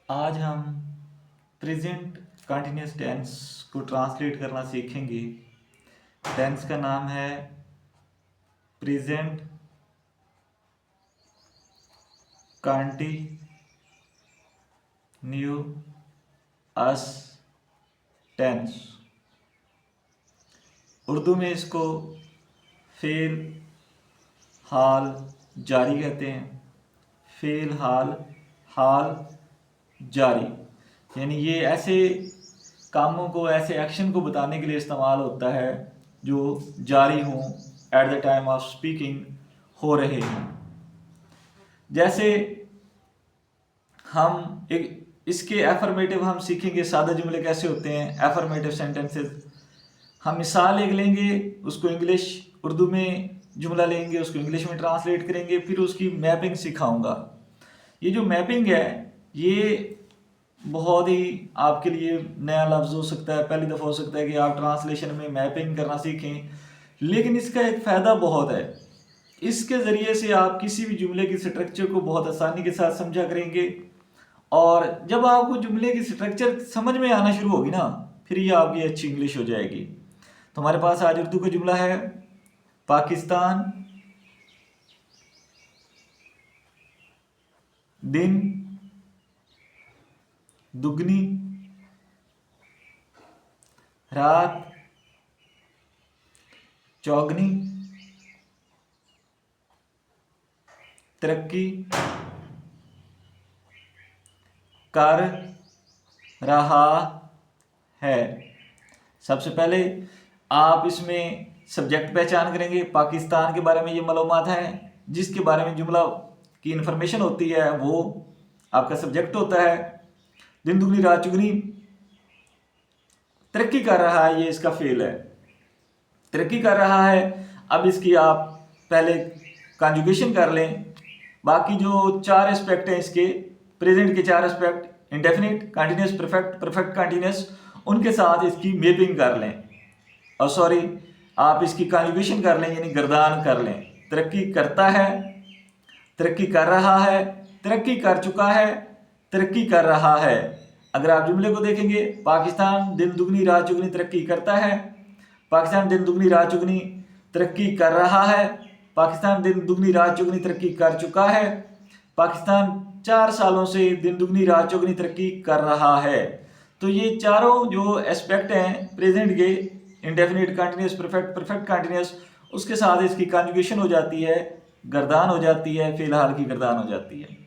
आज हम present continuous tense को ट्रांसलेट करना सीखेंगे। टेंस का नाम है प्रेजेंट कंटिन्यूअस टेंस। उर्दू में इसको फेल हाल जारी कहते हैं। फेल हाल हाल जारी, यानी ये ऐसे कामों को, ऐसे एक्शन को बताने के लिए इस्तेमाल होता है जो जारी हों, at the time of speaking हो रहे हैं। जैसे हम इसके एफर्मेटिव हम सीखेंगे, सादे जुमले कैसे होते हैं, एफर्मेटिव सेंटेंसेस। हम मिसाल एक लेंगे, उसको इंग्लिश उर्दू में जुमला लेंगे, उसको इंग्लिश में ट्रांसलेट करेंगे, फिर उसकी मैपिंग सिखाऊंगा। ये जो मैपिंग है ये बहुत ही आपके लिए नया लफ्ज़ हो सकता है, पहली दफ़ा हो सकता है कि आप ट्रांसलेशन में मैपिंग करना सीखें, लेकिन इसका एक फ़ायदा बहुत है। इसके ज़रिए से आप किसी भी जुमले की स्ट्रक्चर को बहुत आसानी के साथ समझा करेंगे, और जब आपको जुमले की स्ट्रक्चर समझ में आना शुरू होगी ना, फिर ये आपकी अच्छी इंग्लिश हो जाएगी। तो हमारे पास आज उर्दू का जुमला है, पाकिस्तान दिन दुगनी रात चौगनी तरक्की कर रहा है। सबसे पहले आप इसमें सब्जेक्ट पहचान करेंगे। पाकिस्तान के बारे में ये मालूमात है, जिसके बारे में जुमला की इन्फॉर्मेशन होती है वो आपका सब्जेक्ट होता है। दिन दुगनी रात चुगनी, तरक्की कर रहा है, ये इसका फेल है। तरक्की कर रहा है, अब इसकी आप पहले कॉन्जुगेशन कर लें। बाकी जो चार एस्पेक्ट हैं इसके, प्रेजेंट के चार aspect, indefinite, continuous, perfect, perfect continuous, उनके साथ इसकी मैपिंग कर लें, और सॉरी आप इसकी कॉन्जुगेशन कर लें, यानी गर्दान कर लें। तरक्की करता है, तरक्की कर रहा है, तरक्की कर चुका है, तरक्की कर रहा है। अगर आप जुमले को देखेंगे, पाकिस्तान दिन दुगनी रात चुगनी तरक्की करता है, पाकिस्तान दिन दुगनी रात चुगनी तरक्की कर रहा है, पाकिस्तान दिन दुगनी रात चुगनी तरक्की कर चुका है, पाकिस्तान 4 सालों से दिन दुगनी रात चुगनी तरक्की कर रहा है। तो ये चारों जो एस्पेक्ट हैं प्रेजेंट के, indefinite, continuous, perfect, perfect continuous, उसके साथ इसकी कॉन्जुगेशन हो जाती है, गर्दान हो जाती है, फिलहाल की गर्दान हो जाती है।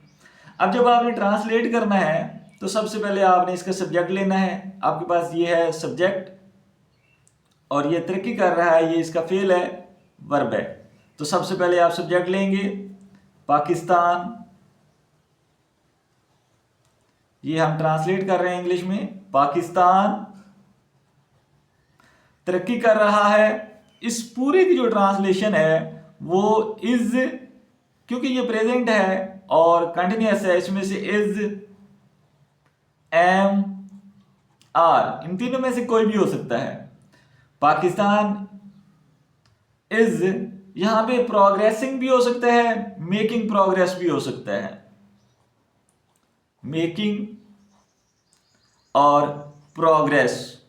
अब जब आपने ट्रांसलेट करना है तो सबसे पहले आपने इसका सब्जेक्ट लेना है। आपके पास ये है सब्जेक्ट, और ये तरक्की कर रहा है, ये इसका फेल है, वर्ब है। तो सबसे पहले आप सब्जेक्ट लेंगे, पाकिस्तान, ये हम ट्रांसलेट कर रहे हैं इंग्लिश में, पाकिस्तान तरक्की कर रहा है। इस पूरे की जो ट्रांसलेशन है वो इज, क्योंकि ये प्रेजेंट है और कंटिन्यूअस है, इसमें से इज, एम, आर, इन तीनों में से कोई भी हो सकता है। पाकिस्तान इज, यहां पे प्रोग्रेसिंग भी हो सकता है, मेकिंग प्रोग्रेस भी हो सकता है। मेकिंग और प्रोग्रेस।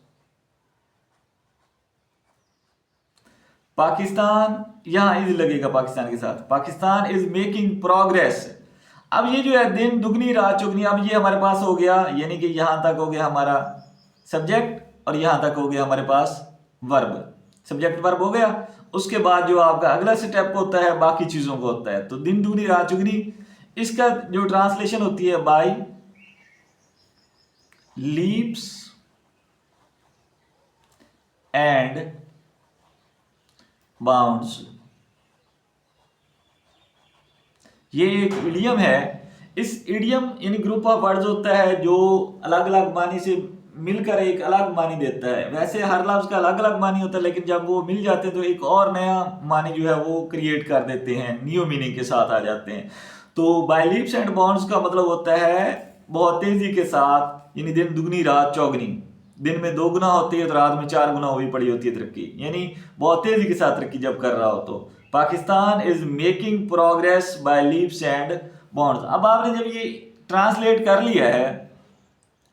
पाकिस्तान, यहां इज लगेगा पाकिस्तान के साथ, पाकिस्तान इज मेकिंग प्रोग्रेस। अब ये जो है दिन दुगनी रात चुगनी, अब ये हमारे पास हो गया, यानी कि यहां तक हो गया हमारा सब्जेक्ट और यहां तक हो गया हमारे पास वर्ब। सब्जेक्ट वर्ब हो गया, उसके बाद जो आपका अगला स्टेप होता है बाकी चीजों को होता है। तो दिन दुगनी रात चुगनी, इसका जो ट्रांसलेशन होती है बाय लीप्स एंड बाउंड्स। ये एक इडियम है। इस idiom in group of words होता है जो अलग अलग मानी से मिलकर एक अलग मानी देता है। वैसे हर लफ्ज का अलग अलग मानी होता है, लेकिन जब वो मिल जाते हैं तो एक और नया मानी जो है वो क्रिएट कर देते हैं, न्यू मीनिंग के साथ आ जाते हैं। तो बाय लीप्स एंड बाउंड्स का मतलब होता है बहुत तेजी के साथ, यानी दिन दुगनी रात चौगनी, दिन में 2 गुना होती है तो रात में 4 गुना हुई पड़ी होती है तरक्की, यानी बहुत तेजी के साथ तरक्की जब कर रहा हो। तो Pakistan is making progress by leaps and bounds. अब आपने जब ये ट्रांसलेट कर लिया है